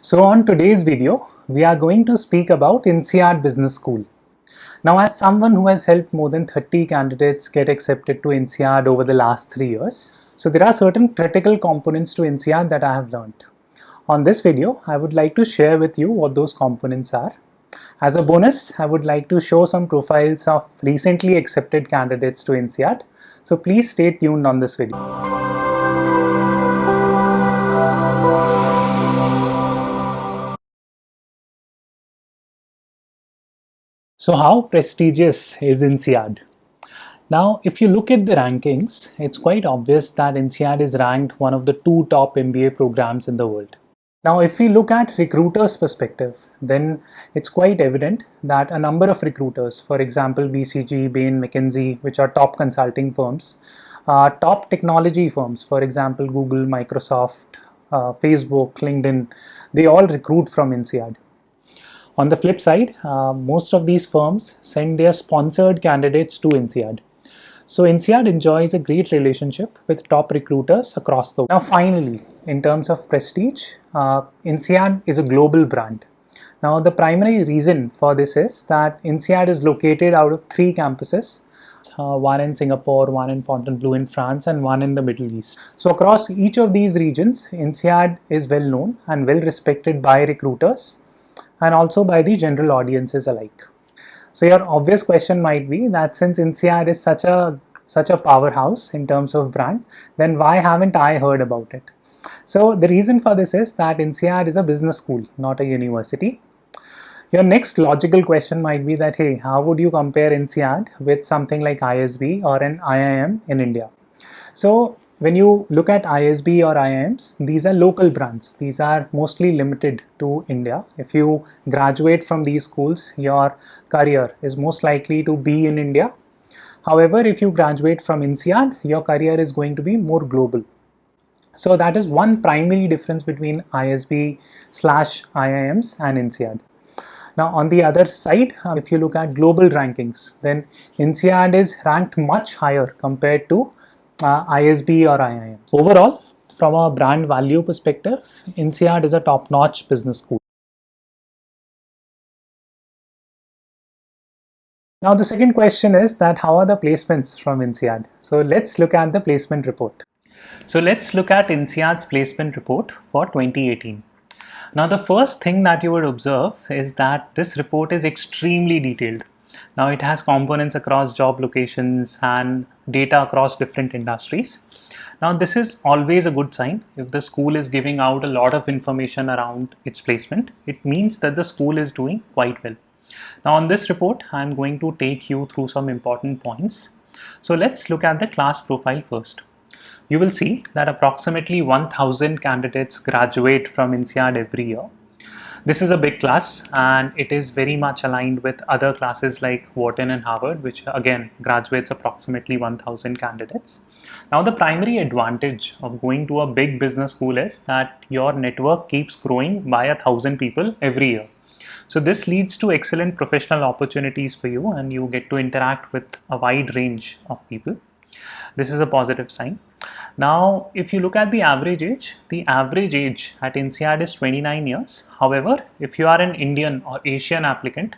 So on today's video, we are going to speak about INSEAD Business School. Now, as someone who has helped more than 30 candidates get accepted to INSEAD over the last 3 years, so there are certain critical components to INSEAD that I have learned. On this video, I would like to share with you what those components are. As a bonus, I would like to show some profiles of recently accepted candidates to INSEAD. So please stay tuned on this video. So how prestigious is INSEAD? Now, if you look at the rankings, it's quite obvious that INSEAD is ranked one of the 2 top MBA programs in the world. Now, if we look at recruiters' perspective, then it's quite evident that a number of recruiters, for example, BCG, Bain, McKinsey, which are top consulting firms, top technology firms, for example, Google, Microsoft, Facebook, LinkedIn, they all recruit from INSEAD. On the flip side, most of these firms send their sponsored candidates to INSEAD. So INSEAD enjoys a great relationship with top recruiters across the world. Now finally, in terms of prestige, INSEAD is a global brand. Now the primary reason for this is that INSEAD is located out of 3 campuses, one in Singapore, one in Fontainebleau in France, and one in the Middle East. So across each of these regions, INSEAD is well known and well respected by recruiters and also by the general audiences alike. So your obvious question might be that since INSEAD is such a powerhouse in terms of brand, then why haven't I heard about it? So the reason for this is that INSEAD is a business school, not a university. Your next logical question might be that, hey, how would you compare INSEAD with something like ISB or an IIM in India? So when you look at ISB or IIMs, these are local brands. These are mostly limited to India. If you graduate from these schools, your career is most likely to be in India. However, if you graduate from INSEAD, your career is going to be more global. So that is one primary difference between ISB/IIMs and INSEAD. Now on the other side, if you look at global rankings, then INSEAD is ranked much higher compared to ISB or IIMs. Overall, from a brand value perspective, INSEAD is a top-notch business school. Now the second question is that how are the placements from INSEAD? So let's look at the placement report. So let's look at INSEAD's placement report for 2018. Now the first thing that you would observe is that this report is extremely detailed. Now it has components across job locations and data across different industries. Now this is always a good sign. If the school is giving out a lot of information around its placement, it means that the school is doing quite well. Now on this report, I'm going to take you through some important points. So let's look at the class profile first. You will see that approximately 1000 candidates graduate from INSEAD every year. This is a big class and it is very much aligned with other classes like Wharton and Harvard, which again graduates approximately 1000 candidates. Now the primary advantage of going to a big business school is that your network keeps growing by 1000 people every year. So this leads to excellent professional opportunities for you and you get to interact with a wide range of people. This is a positive sign. Now, if you look at the average age at INSEAD is 29 years. However, if you are an Indian or Asian applicant,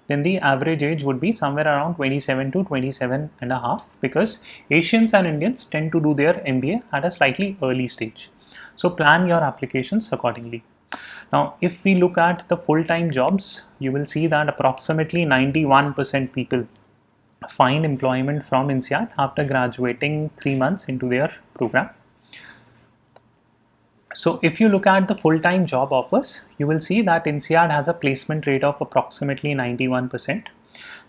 then the average age would be somewhere around 27 to 27 and a half because Asians and Indians tend to do their MBA at a slightly early stage. So plan your applications accordingly. Now, if we look at the full-time jobs, you will see that approximately 91% people find employment from INSEAD after graduating 3 months into their program. So if you look at the full-time job offers, you will see that INSEAD has a placement rate of approximately 91%.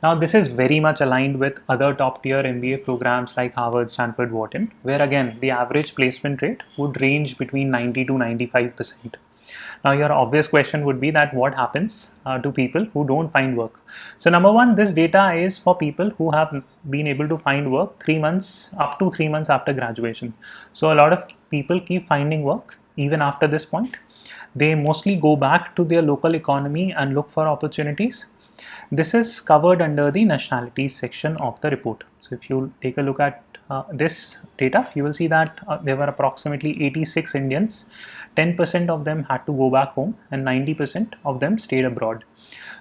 Now this is very much aligned with other top tier MBA programs like Harvard, Stanford, Wharton, where again the average placement rate would range between 90 to 95%. Now your obvious question would be that what happens to people who don't find work. So number one, this data is for people who have been able to find work up to 3 months after graduation. So a lot of people keep finding work even after this point. They mostly go back to their local economy and look for opportunities. This is covered under the nationalities section of the report. So if you take a look at this data, you will see that there were approximately 86 Indians. 10% of them had to go back home and 90% of them stayed abroad.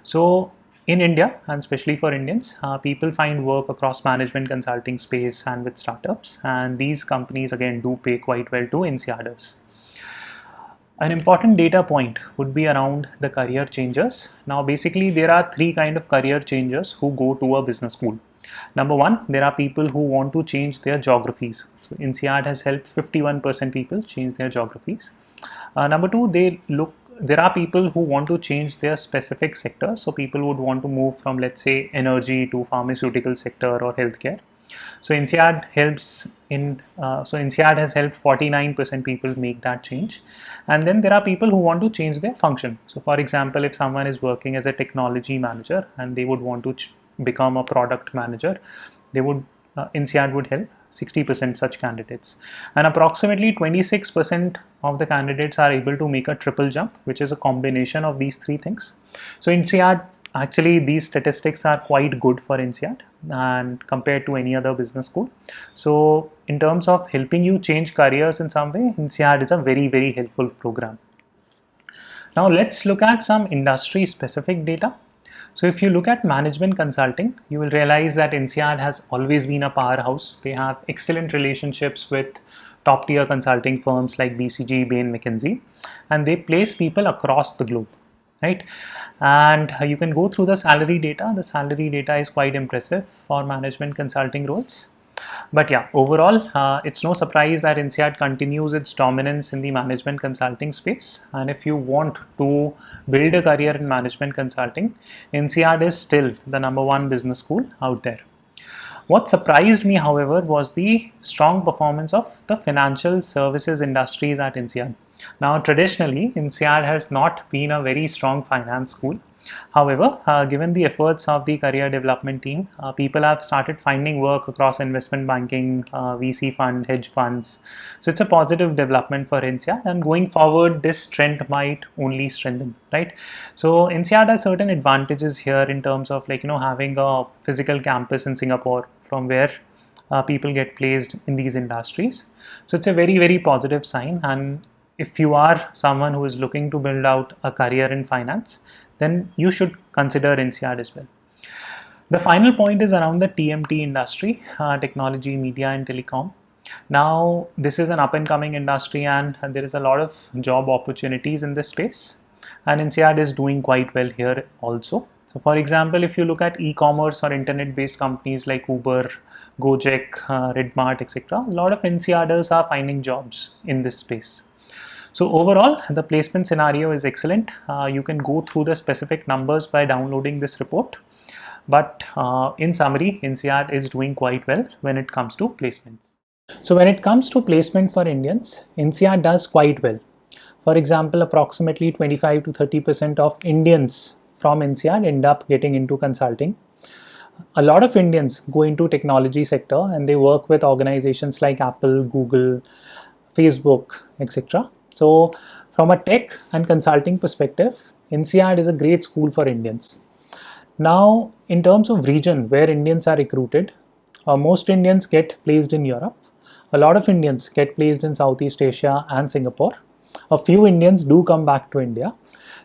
So in India, and especially for Indians, people find work across management consulting space and with startups, and these companies again do pay quite well to INSEADers. An important data point would be around the career changers. Now, basically, there are three kind of career changers who go to a business school. Number one, there are people who want to change their geographies. So, INSEAD has helped 51% people change their geographies. Number two, there are people who want to change their specific sector. So, people would want to move from, let's say, energy to pharmaceutical sector or healthcare. So INSEAD has helped 49% people make that change. And then there are people who want to change their function. So for example, if someone is working as a technology manager and they would want to become a product manager, INSEAD would help 60% such candidates. And approximately 26% of the candidates are able to make a triple jump, which is a combination of these three things. So INSEAD, actually, these statistics are quite good for INSEAD and compared to any other business school. So in terms of helping you change careers in some way, INSEAD is a very, very helpful program. Now let's look at some industry specific data. So if you look at management consulting, you will realize that INSEAD has always been a powerhouse. They have excellent relationships with top tier consulting firms like BCG, Bain, McKinsey, and they place people across the globe, right? And you can go through the salary data. The salary data is quite impressive for management consulting roles. But yeah, overall, it's no surprise that INSEAD continues its dominance in the management consulting space. And if you want to build a career in management consulting, INSEAD is still the number one business school out there. What surprised me, however, was the strong performance of the financial services industries at INSEAD. Now, traditionally, INSEAD has not been a very strong finance school. However, given the efforts of the career development team, people have started finding work across investment banking, VC fund, hedge funds. So it's a positive development for INSEAD, and going forward, this trend might only strengthen, right? So INSEAD has certain advantages here in terms of having a physical campus in Singapore from where people get placed in these industries. So it's a very, very positive sign. And if you are someone who is looking to build out a career in finance, then you should consider INSEAD as well. The final point is around the TMT industry, technology, media, and telecom. Now, this is an up and coming industry, and there is a lot of job opportunities in this space. And INSEAD is doing quite well here also. So, for example, if you look at e-commerce or internet-based companies like Uber, Gojek, Redmart, etc., a lot of INSEADers are finding jobs in this space. So overall, the placement scenario is excellent. You can go through the specific numbers by downloading this report. But in summary, INSEAD is doing quite well when it comes to placements. So when it comes to placement for Indians, INSEAD does quite well. For example, approximately 25 to 30% of Indians from INSEAD end up getting into consulting. A lot of Indians go into technology sector and they work with organizations like Apple, Google, Facebook, etc. So from a tech and consulting perspective, INSEAD is a great school for Indians. Now, in terms of region where Indians are recruited, most Indians get placed in Europe. A lot of Indians get placed in Southeast Asia and Singapore. A few Indians do come back to India.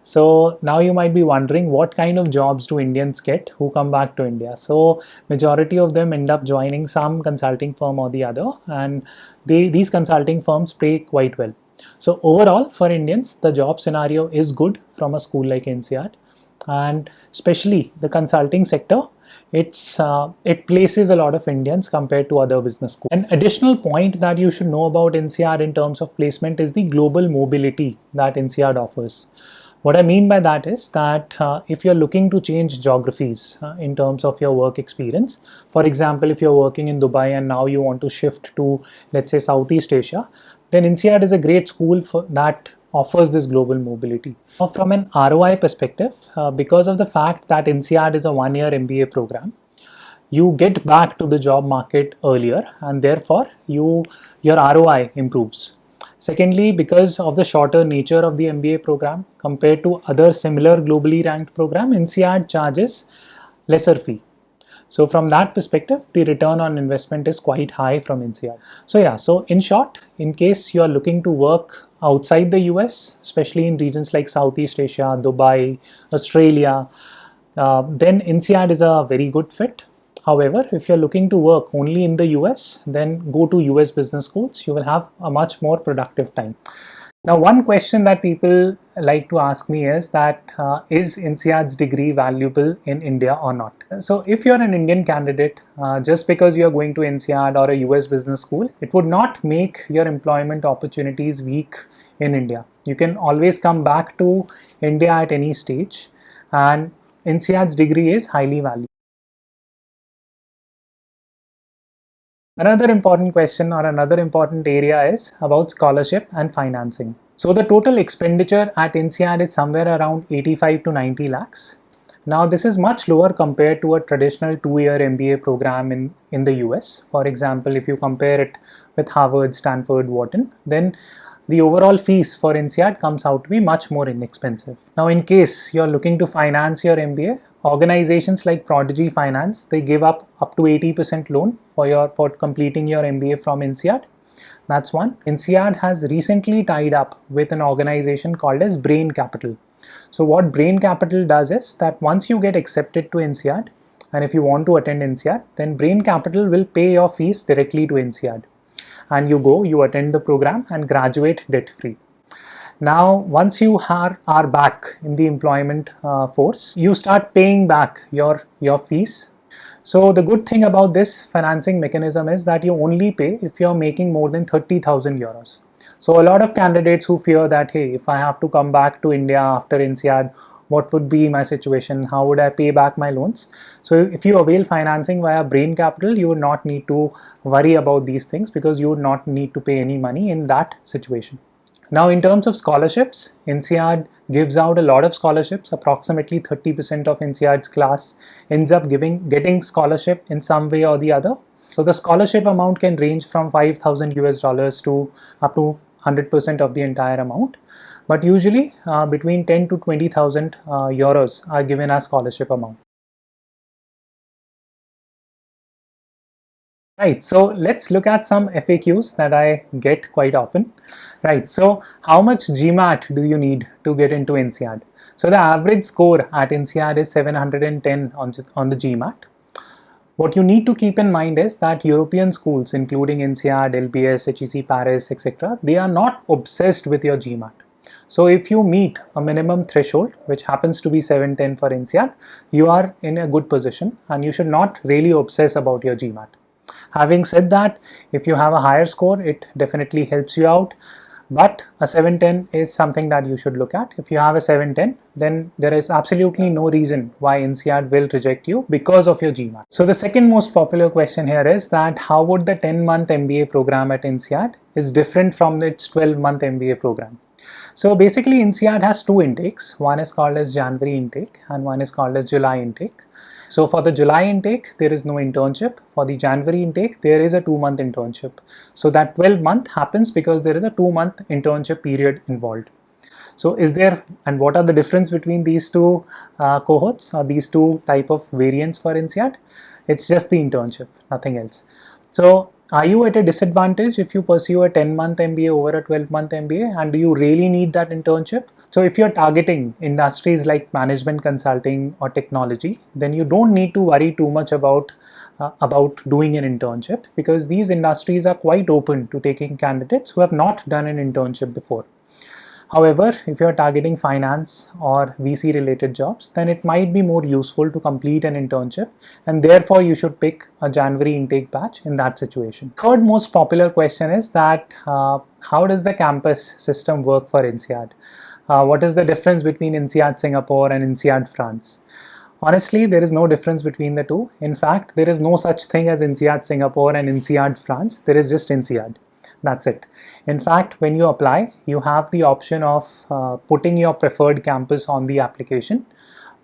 So now you might be wondering, what kind of jobs do Indians get who come back to India? So majority of them end up joining some consulting firm or the other, and these consulting firms pay quite well. So overall, for Indians, the job scenario is good from a school like INSEAD, and especially the consulting sector, it places a lot of Indians compared to other business schools. An additional point that you should know about INSEAD in terms of placement is the global mobility that INSEAD offers. What I mean by that is that if you're looking to change geographies in terms of your work experience, for example, if you're working in Dubai and now you want to shift to, let's say, Southeast Asia, then INSEAD is a great school that offers this global mobility. Now, from an ROI perspective, because of the fact that INSEAD is a one-year MBA program, you get back to the job market earlier, and therefore your ROI improves. Secondly, because of the shorter nature of the MBA program compared to other similar globally ranked program, INSEAD charges lesser fee. So from that perspective, the return on investment is quite high from INSEAD. So yeah, so in short, in case you are looking to work outside the US, especially in regions like Southeast Asia, Dubai, Australia, then INSEAD is a very good fit. However, if you're looking to work only in the US, then go to US business schools. You will have a much more productive time. Now, one question that people like to ask me is INSEAD's degree valuable in India or not? So, if you're an Indian candidate, just because you're going to INSEAD or a US business school, it would not make your employment opportunities weak in India. You can always come back to India at any stage, and INSEAD's degree is highly valued. Another important question or another important area is about scholarship and financing. So the total expenditure at INSEAD is somewhere around 85 to 90 lakhs. Now this is much lower compared to a traditional 2-year MBA program in the US. For example, if you compare it with Harvard, Stanford, Wharton, then the overall fees for INSEAD comes out to be much more inexpensive. Now, in case you're looking to finance your MBA, organizations like Prodigy Finance, they give up to 80% loan for completing your MBA from INSEAD. That's one. INSEAD has recently tied up with an organization called as Brain Capital. So what Brain Capital does is that once you get accepted to INSEAD, and if you want to attend INSEAD, then Brain Capital will pay your fees directly to INSEAD. And you attend the program and graduate debt free. Now, once you are back in the employment force, you start paying back your fees. So the good thing about this financing mechanism is that you only pay if you're making more than 30,000 euros. So a lot of candidates who fear that, hey, if I have to come back to India after INSEAD, what would be my situation? How would I pay back my loans? So if you avail financing via Brain Capital, you would not need to worry about these things because you would not need to pay any money in that situation. Now, in terms of scholarships, INSEAD gives out a lot of scholarships. Approximately 30% of INSEAD's class ends up getting scholarship in some way or the other. So the scholarship amount can range from 5,000 US dollars to up to 100% of the entire amount. But usually between 10 to 20,000 euros are given as scholarship amount. Right, so let's look at some FAQs that I get quite often. Right, so how much GMAT do you need to get into INSEAD? So the average score at INSEAD is 710 on the GMAT. What you need to keep in mind is that European schools, including INSEAD, LBS, HEC Paris, etc., they are not obsessed with your GMAT. So if you meet a minimum threshold, which happens to be 710 for INSEAD, you are in a good position and you should not really obsess about your GMAT. Having said that, if you have a higher score, it definitely helps you out. But a 710 is something that you should look at. If you have a 710, then there is absolutely no reason why INSEAD will reject you because of your GMAT. So the second most popular question here is that how would the 10-month MBA program at INSEAD is different from its 12-month MBA program? So basically INSEAD has two intakes. One is called as January intake and one is called as July intake. So for the July intake, there is no internship. For the January intake, there is a 2-month internship. So that 12-month happens because there is a 2-month internship period involved. So what are the difference between these two cohorts or these two type of variants for INSEAD? It's just the internship, nothing else. So are you at a disadvantage if you pursue a 10-month MBA over a 12-month MBA, and do you really need that internship? So if you're targeting industries like management consulting or technology, then you don't need to worry too much about doing an internship, because these industries are quite open to taking candidates who have not done an internship before. However, if you're targeting finance or VC related jobs, then it might be more useful to complete an internship, and therefore you should pick a January intake batch in that situation. Third most popular question is that how does the campus system work for INSEAD? What is the difference between INSEAD Singapore and INSEAD France? Honestly, there is no difference between the two. In fact, there is no such thing as INSEAD Singapore and INSEAD France. There is just INSEAD. That's it. In fact, when you apply, you have the option of putting your preferred campus on the application.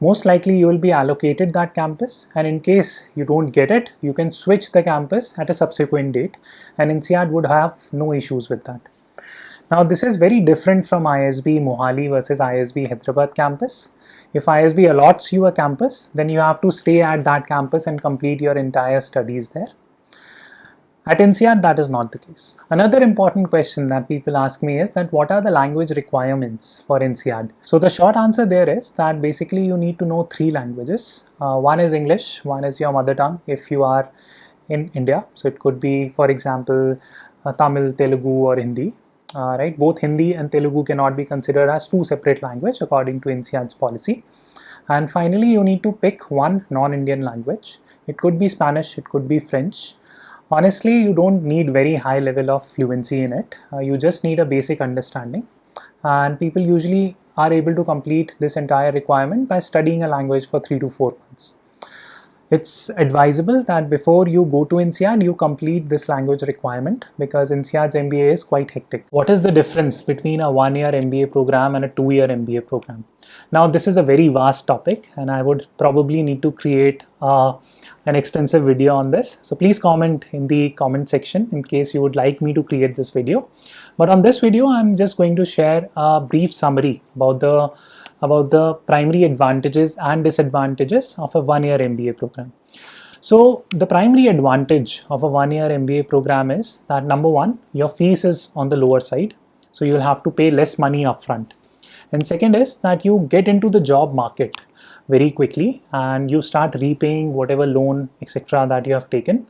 Most likely you will be allocated that campus, and in case you don't get it, you can switch the campus at a subsequent date, and INSEAD would have no issues with that. Now this is very different from ISB Mohali versus ISB Hyderabad campus. If ISB allots you a campus, then you have to stay at that campus and complete your entire studies there. At INSEAD, that is not the case. Another important question that people ask me is that what are the language requirements for INSEAD? So the short answer there is that basically you need to know 3 languages. One is English, one is your mother tongue if you are in India. So it could be, for example, Tamil, Telugu or Hindi. Right? Both Hindi and Telugu cannot be considered as 2 separate languages according to INSEAD's policy. And finally, you need to pick one non-Indian language. It could be Spanish, it could be French. Honestly, you don't need very high level of fluency in it. You just need a basic understanding. And people usually are able to complete this entire requirement by studying a language for 3 to 4 months. It's advisable that before you go to INSEAD, you complete this language requirement because INSEAD's MBA is quite hectic. What is the difference between a 1-year MBA program and a 2-year MBA program? Now, this is a very vast topic and I would probably need to create an extensive video on this. So please comment in the comment section in case you would like me to create this video. But on this video, I'm just going to share a brief summary about the primary advantages and disadvantages of a 1-year MBA program. So the primary advantage of a 1-year MBA program is that number one, your fees is on the lower side. So you'll have to pay less money upfront. And second is that you get into the job market very quickly and you start repaying whatever loan, etc. that you have taken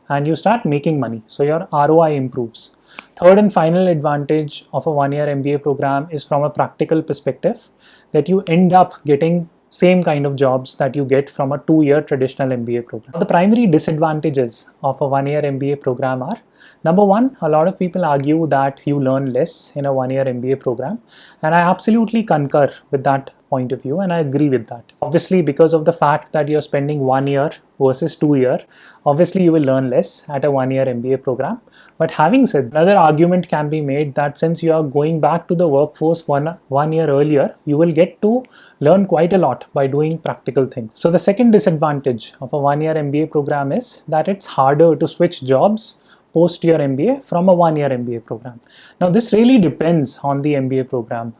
and you start making money. So your ROI improves. Third and final advantage of a 1-year MBA program is from a practical perspective that you end up getting same kind of jobs that you get from a 2-year traditional MBA program. The primary disadvantages of a 1-year MBA program are, number one, a lot of people argue that you learn less in a 1-year MBA program, and I absolutely concur with that point of view and I agree with that. Obviously, because of the fact that you're spending 1 year versus 2 year, obviously you will learn less at a 1-year MBA program. But having said, another argument can be made that since you are going back to the workforce one year earlier, you will get to learn quite a lot by doing practical things. So the second disadvantage of a 1-year MBA program is that it's harder to switch jobs post your MBA from a 1-year MBA program. Now this really depends on the MBA program.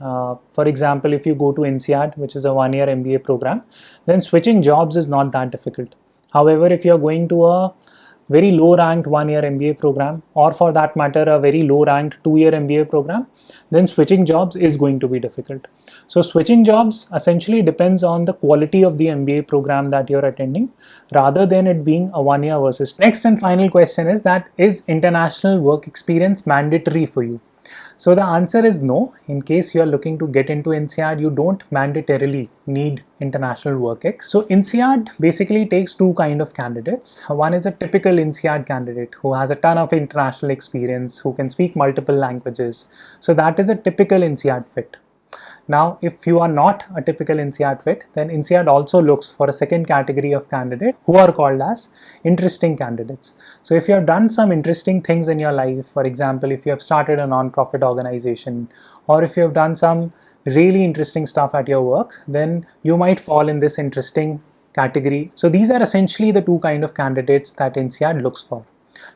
For example, if you go to INSEAD, which is a 1-year MBA program, then switching jobs is not that difficult. However, if you're going to a very low ranked 1-year MBA program, or for that matter, a very low ranked 2-year MBA program, then switching jobs is going to be difficult. So switching jobs essentially depends on the quality of the MBA program that you're attending rather than it being a 1 year versus. Next and final question is that is international work experience mandatory for you? So the answer is no. In case you are looking to get into INSEAD, you don't mandatorily need international work ex. So INSEAD basically takes 2 kind of candidates. One is a typical INSEAD candidate who has a ton of international experience, who can speak multiple languages. So that is a typical INSEAD fit. Now, if you are not a typical INSEAD fit, then INSEAD also looks for a second category of candidate who are called as interesting candidates. So if you have done some interesting things in your life, for example, if you have started a non-profit organization, or if you have done some really interesting stuff at your work, then you might fall in this interesting category. So these are essentially the 2 kind of candidates that INSEAD looks for.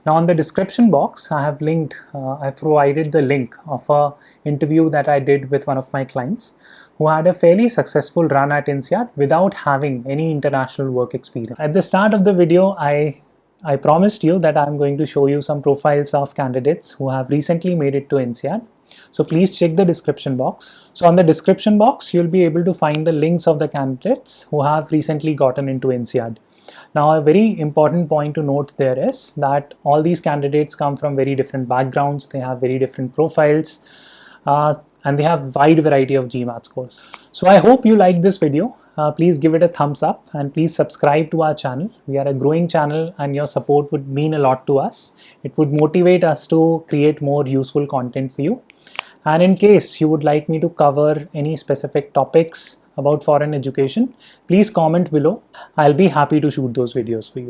Now on the description box, I've provided the link of an interview that I did with one of my clients who had a fairly successful run at INSEAD without having any international work experience. At the start of the video, I promised you that I'm going to show you some profiles of candidates who have recently made it to INSEAD. So please check the description box. So on the description box, you'll be able to find the links of the candidates who have recently gotten into INSEAD. Now, a very important point to note there is that all these candidates come from very different backgrounds, they have very different profiles, and they have wide variety of GMAT scores. So I hope you like this video. Please give it a thumbs up and please subscribe to our channel. We are a growing channel and your support would mean a lot to us. It would motivate us to create more useful content for you. And in case you would like me to cover any specific topics about foreign education, please comment below. I'll be happy to shoot those videos for you.